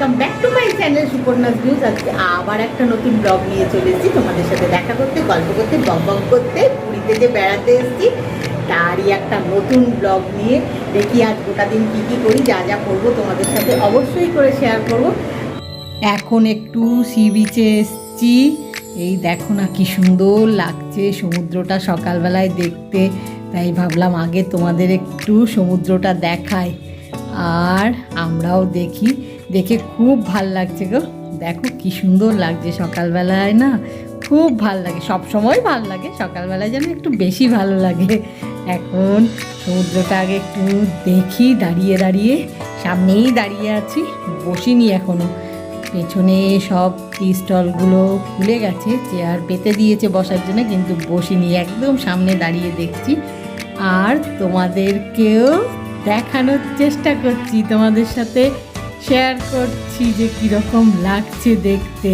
Welcome back to my channel Suparna's news. আজকে আবার একটা নতুন ব্লগ নিয়ে চলে এসেছি তোমাদের সাথে দেখা করতে, গল্প করতে, বক করতে। পুরীতে যে বেড়াতে এসেছি তারই একটা নতুন ব্লগ নিয়ে দেখি আজ গোটা দিন কী কী করি, যা যা করবো তোমাদের সাথে অবশ্যই করে শেয়ার করবো। এখন একটু সি বিচে এসেছি। এই দেখো না কি সুন্দর লাগছে সমুদ্রটা সকালবেলায় দেখতে, তাই ভাবলাম আগে তোমাদের একটু সমুদ্রটা দেখাই আর আমরাও দেখি। দেখে খুব ভাল লাগছে গো, দেখো কি সুন্দর লাগছে সকালবেলায় না, খুব ভাল লাগে। সব সময় ভাল লাগে, সকালবেলায় যেন একটু বেশি ভালো লাগে। এখন সমুদ্রটা আগে একটু দেখি দাঁড়িয়ে দাঁড়িয়ে, সামনেই দাঁড়িয়ে আছি, বসিনি এখনো। পেছনে সব টি স্টলগুলো খুলে গেছে, চেয়ার পেতে দিয়েছে বসার জন্য, কিন্তু বসিনি, একদম সামনে দাঁড়িয়ে দেখছি আর তোমাদেরকেও দেখানোর চেষ্টা করছি, তোমাদের সাথে শেয়ার করছি যে কীরকম লাগছে দেখতে।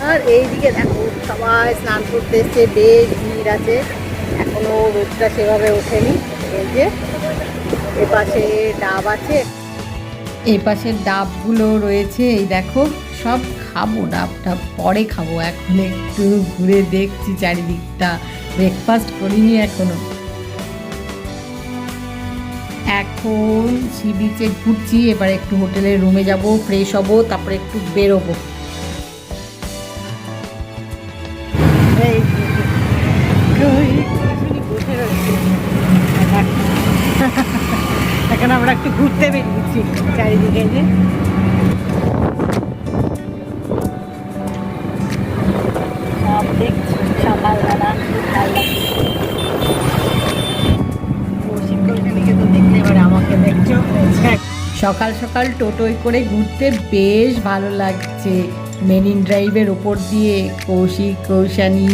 আর এইদিকে দেখো সবাই স্নান করতে এসছে, বেশ ভিড় আছে, এখনো রোদটা সেভাবে ওঠেনি। এই যে এপাশে ডাব আছে, এই পাশের ডাবগুলো রয়েছে, এই দেখো সব খাবো, ডাবটা পরে খাবো, এখন একটু ঘুরে দেখছি চারিদিকটা, ব্রেকফাস্ট করিনি এখনো। এখন সি বিচে ঘুরছি, এবার একটু হোটেলের রুমে যাব, ফ্রেশ হবো, তারপরে একটু বেরোবো। এখন আমরা একটু ঘুরতে বেরিয়েছি চারিদিকে, যে সব দেখছি সকালবেলা, ভালো লাগছে। তো দেখলে এবার আমাকে দেখছো, সকাল সকাল টোটোয় করে ঘুরতে বেশ ভালো লাগছে। মেরিন ড্রাইভের ওপর দিয়ে কৌশিক, কৌশানী,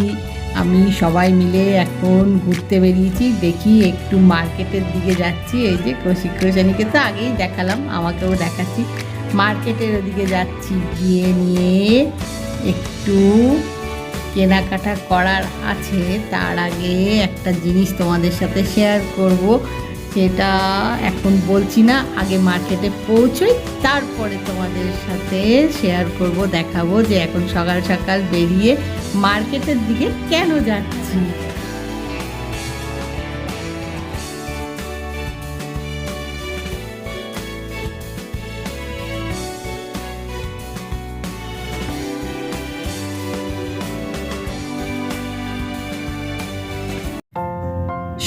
আমি সবাই মিলে এখন ঘুরতে বেরিয়েছি। দেখি একটু মার্কেটের দিকে যাচ্ছি। এই যে কৌশিক, কৌশানীকে তো আগেই দেখালাম, আমাকেও দেখাচ্ছি। মার্কেটের ওদিকে যাচ্ছি, গিয়ে নিয়ে একটু কেনাকাটা করার আছে। তার আগে একটা জিনিস তোমাদের সাথে শেয়ার করব, সেটা এখন বলছি না, আগে মার্কেটে পৌঁছোই, তারপরে তোমাদের সাথে শেয়ার করব, দেখাবো যে এখন সকাল সকাল বেরিয়ে মার্কেটের দিকে কেন যাচ্ছি।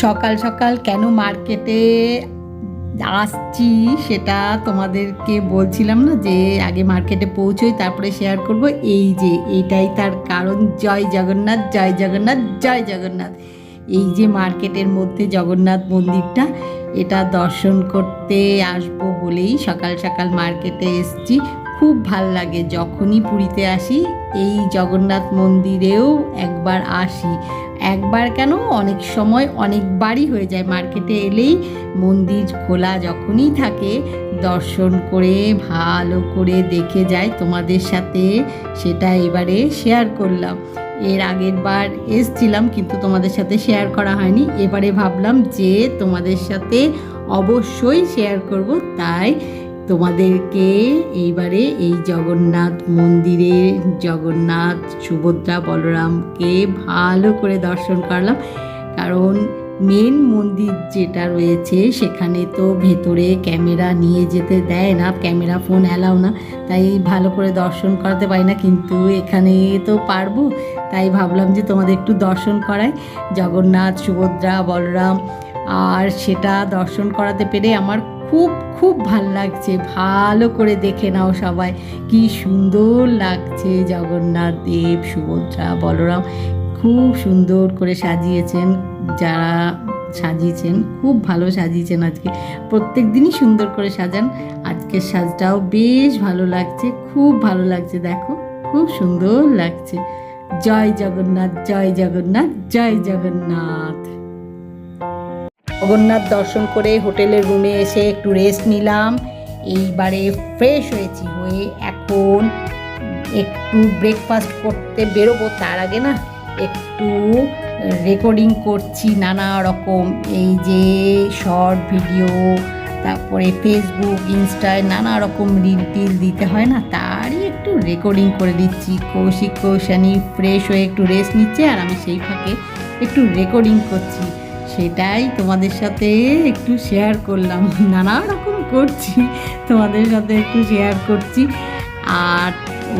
সকাল সকাল কেন মার্কেটে আসছি সেটা তোমাদেরকে বলছিলাম না, যে আগে মার্কেটে পৌঁছোই তারপরে শেয়ার করব। এই যে এইটাই তার কারণ, জয় জগন্নাথ, জয় জগন্নাথ, জয় জগন্নাথ। এই যে মার্কেটের মধ্যে জগন্নাথ মন্দিরটা, এটা দর্শন করতে আসবো বলেই সকাল সকাল মার্কেটে এসছি। খুব ভাল লাগে, যখনই পুরীতে আসি এই জগন্নাথ মন্দিরেও একবার আসি। একবার কেন, অনেক সময় অনেকবারই হয়ে যায়। মার্কেটে এলেই মন্দির খোলা যখনই থাকে দর্শন করে ভালো করে দেখে যায়। তোমাদের সাথে সেটা এবারে শেয়ার করলাম। এর আগের বার এসছিলাম কিন্তু তোমাদের সাথে শেয়ার করা হয়নি, এবারে ভাবলাম যে তোমাদের সাথে অবশ্যই শেয়ার করব, তাই তোমাদেরকে এইবারে এই জগন্নাথ মন্দিরে জগন্নাথ, সুভদ্রা, বলরামকে ভালো করে দর্শন করলাম। কারণ মেন মন্দির যেটা রয়েছে সেখানে তো ভেতরে ক্যামেরা নিয়ে যেতে দেয় না, ক্যামেরা ফোন অ্যালাউ না, তাই ভালো করে দর্শন করাতে পারি না, কিন্তু এখানে তো পারবো, তাই ভাবলাম যে তোমাদের একটু দর্শন করাই জগন্নাথ, সুভদ্রা, বলরাম। আর সেটা দর্শন করাতে পেরে আমার খুব খুব ভাল লাগছে। ভালো করে দেখে নাও সবাই, কি সুন্দর লাগছে জগন্নাথ দেব, সুভদ্রা, বলরাম, খুব সুন্দর করে সাজিয়েছেন। যারা সাজিয়েছেন খুব ভালো সাজিয়েছেন, আজকে প্রত্যেক দিনই সুন্দর করে সাজান, আজকের সাজটাও বেশ ভালো লাগছে, খুব ভালো লাগছে, দেখো খুব সুন্দর লাগছে। জয় জগন্নাথ, জয় জগন্নাথ, জয় জগন্নাথ। জগন্নাথ দর্শন করে হোটেলের রুমে এসে একটু রেস্ট নিলাম। এইবারে ফ্রেশ হয়েছি, হয়ে এখন একটু ব্রেকফাস্ট করতে বেরোবো। তার আগে না একটু রেকর্ডিং করছি নানা রকম, এই যে শর্ট ভিডিও, তারপরে ফেসবুক ইনস্টায় নানা রকম রিল টিল দিতে হয় না, তারই একটু রেকর্ডিং করে দিচ্ছি। কৌশিক কৌশানী ফ্রেশ হয়ে একটু রেস্ট নিচ্ছে, আর আমি সেই ফাঁকে একটু রেকর্ডিং করছি, সেটাই তোমাদের সাথে একটু শেয়ার করলাম। নানা রকম করছি, তোমাদের সাথে একটু শেয়ার করছি। আর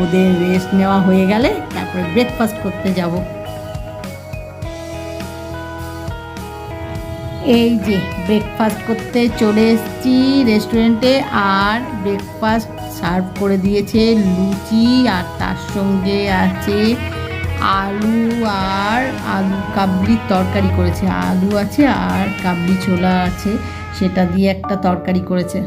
ওদের রেস্ট নেওয়া হয়ে গেলে তারপরে ব্রেকফাস্ট করতে যাব। এই যে ব্রেকফাস্ট করতে চলে এসেছি রেস্টুরেন্টে, আর ব্রেকফাস্ট সার্ভ করে দিয়েছে লুচি, আর তার সঙ্গে আছে আলু আর আলু কাবলির তরকারি করেছে। আলু আছে আর কাবলি ছোলা আছে, সেটা দিয়ে একটা তরকারি করেছে।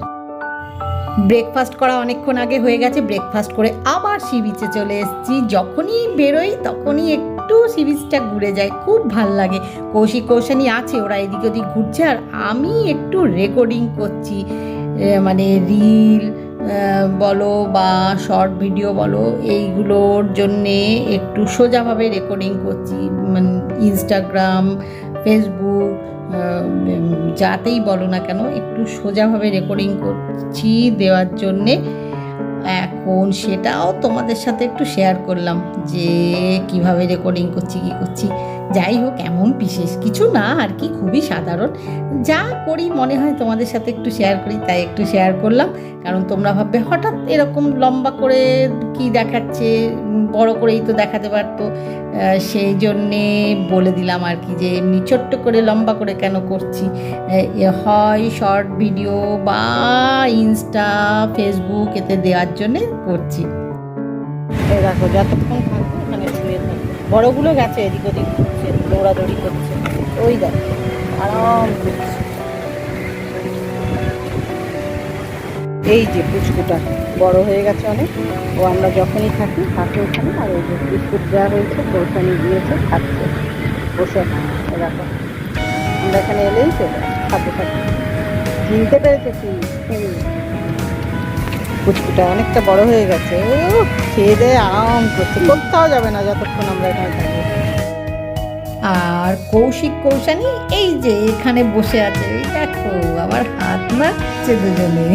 ব্রেকফাস্ট করা অনেকক্ষণ আগে হয়ে গেছে, ব্রেকফাস্ট করে আবার সি বিচে চলে এসেছি। যখনই বেরোই তখনই একটু সি বিচটা ঘুরে যাই, খুব ভাল লাগে। কৌশিক কৌশানী আছে, ওরা এদিক ওদিক ঘুরছে, আর আমি একটু রেকর্ডিং করছি, মানে রিল বলো বা শর্ট ভিডিও বলো, এইগুলোর জন্যে একটু সোজাভাবে রেকর্ডিং করছি। মানে ইনস্টাগ্রাম, ফেসবুক, যাতেই বলো না কেন একটু সোজাভাবে রেকর্ডিং করছি দেওয়ার জন্যে। এখন সেটাও তোমাদের সাথে একটু শেয়ার করলাম যে কিভাবে রেকর্ডিং করছি, কী করছি। যাই হোক, এমন বিশেষ কিছু না আর কি, খুবই সাধারণ যা করি মনে হয় তোমাদের সাথে একটু শেয়ার করি, তাই একটু শেয়ার করলাম। কারণ তোমরা ভাববে হঠাৎ এরকম লম্বা করে কি দেখাচ্ছে, বড় করেই তো দেখাতে পারতো, সেই জন্যে বলে দিলাম আর কি, যে এমনি ছোট্ট করে লম্বা করে কেন করছি। হয় শর্ট ভিডিও বা ইনস্টা, ফেসবুক এতে দেওয়ার জন্যে করছি। এই দেখো, যতক্ষণ থাকবো ওখানে শুয়ে থাকবো। বড়গুলো গেছে এদিক ওদিক ঘুরছে, দৌড়াদৌড়ি করছে, ওই দেখো আরাম করছে। এই যে পুচকুটা বড় হয়ে গেছে অনেক, ও আমরা যখনই থাকি থাকে ওখানে। আর ওই যে বিস্কুট দেওয়া হয়েছে, কৌশানি দিয়েছে, খাচ্ছে বসে। দেখো আমরা এখানে এলেই চলে খাতে থাকি। চিনতে পেরেছে কি পুচকুটা অনেকটা বড় হয়ে গেছে, ও খেয়ে দেয়ে আরাম করছে, কোথাও যাবে না যতক্ষণ আমরা এখানে থাকি। আর কৌশিক কৌশানী এই যে এখানে বসে আছে, এই দেখো আবার হাত নাড়ছে দুজনে,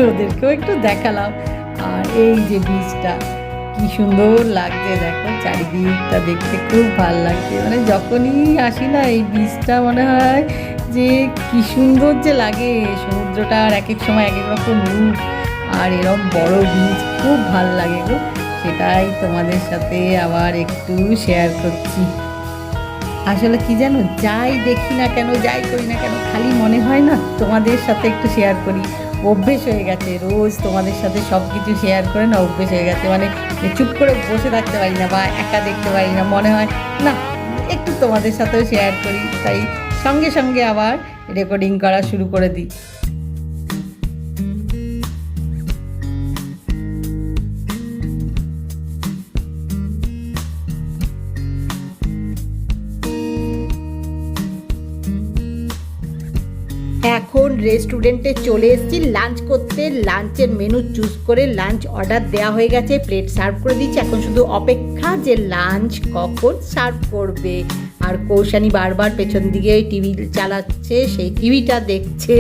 ওদেরকেও একটু দেখালাম। আর এই যে বীজটা কি সুন্দর লাগছে, দেখো চারিদিকটা দেখতে খুব ভালো লাগছে। মানে যখনই আসি না এই বীজটা মনে হয় যে কি সুন্দর যে লাগে, সমুদ্রটা আর এক এক সময় এক এক রকম রূপ, আর এরকম বড় বীজ খুব ভাল লাগে গো। সেটাই তোমাদের সাথে আবার একটু শেয়ার করছি। আসলে কি জানো, যাই দেখি না কেন, যাই করি না কেন, খালি মনে হয় না তোমাদের সাথে একটু শেয়ার করি। অভ্যেস হয়ে গেছে, রোজ তোমাদের সাথে সব কিছু শেয়ার করে না অভ্যেস হয়ে গেছে। মানে চুপ করে বসে থাকতে পারি না বা একা দেখতে পারি না, মনে হয় না একটু তোমাদের সাথেও শেয়ার করি, তাই সঙ্গে সঙ্গে আবার রেকর্ডিং করা শুরু করে দিই। এখন রেস্টুরেন্টে চলে এসেছি লাঞ্চ করতে। লাঞ্চের মেনু চুজ করে লাঞ্চ অর্ডার দেওয়া হয়ে গেছে, প্লেট সার্ভ করে দিচ্ছি। এখন শুধু অপেক্ষা যে লাঞ্চ কখন সার্ভ করবে। আর কৌশানী বারবার পেছন দিকে ওই টিভি চালাচ্ছে, সেই টিভিটা দেখছে।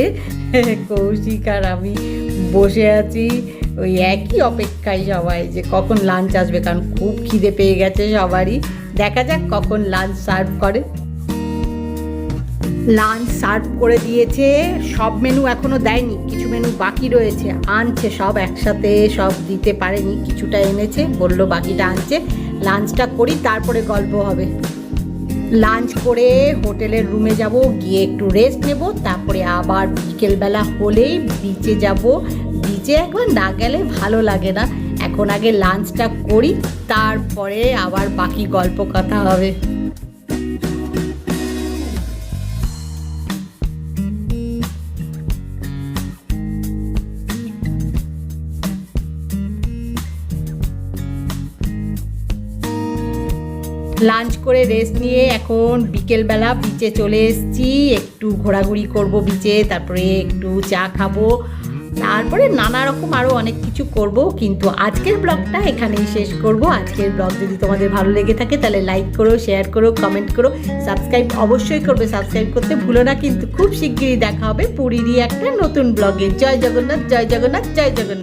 কৌশিক আর আমি বসে আছি ওই একই অপেক্ষায় সবাই, যে কখন লাঞ্চ আসবে, কারণ খুব খিদে পেয়ে গেছে সবারই। দেখা যাক কখন লাঞ্চ সার্ভ করে। লাঞ্চ সার্ভ করে দিয়েছে, সব মেনু এখনও দেয়নি, কিছু মেনু বাকি রয়েছে, আনছে সব একসাথে, সব দিতে পারেনি, কিছুটা এনেছে, বললো বাকিটা আনছে। লাঞ্চটা করি তারপরে গল্প হবে। লাঞ্চ করে হোটেলের রুমে যাব, গিয়ে একটু রেস্ট নেব, তারপরে আবার বিকেলবেলা হলেই বিচে যাব। বিচে একবার না গেলে ভালো লাগে না, এখন আগে লাঞ্চটা করি, তারপরে আবার বাকি গল্প কথা হবে। লাঞ্চ করে রেস্ট নিয়ে এখন বিকেলবেলা বিচে চলে এসেছি, একটু ঘোরাঘুরি করব বিচে, তারপরে একটু চা খাবো। তারপরে নানা রকম আরও অনেক কিছু করব, কিন্তু আজকের ব্লগটা এখানেই শেষ করব। আজকের ব্লগ যদি তোমাদের ভালো লেগে থাকে তাহলে লাইক করো, শেয়ার করো, কমেন্ট করো, সাবস্ক্রাইব অবশ্যই করবে, সাবস্ক্রাইব করতে ভুলো না। কিন্তু খুব শিগগিরই দেখা হবে পুরীরই একটা নতুন ব্লগে। জয় জগন্নাথ, জয় জগন্নাথ, জয় জগন্নাথ।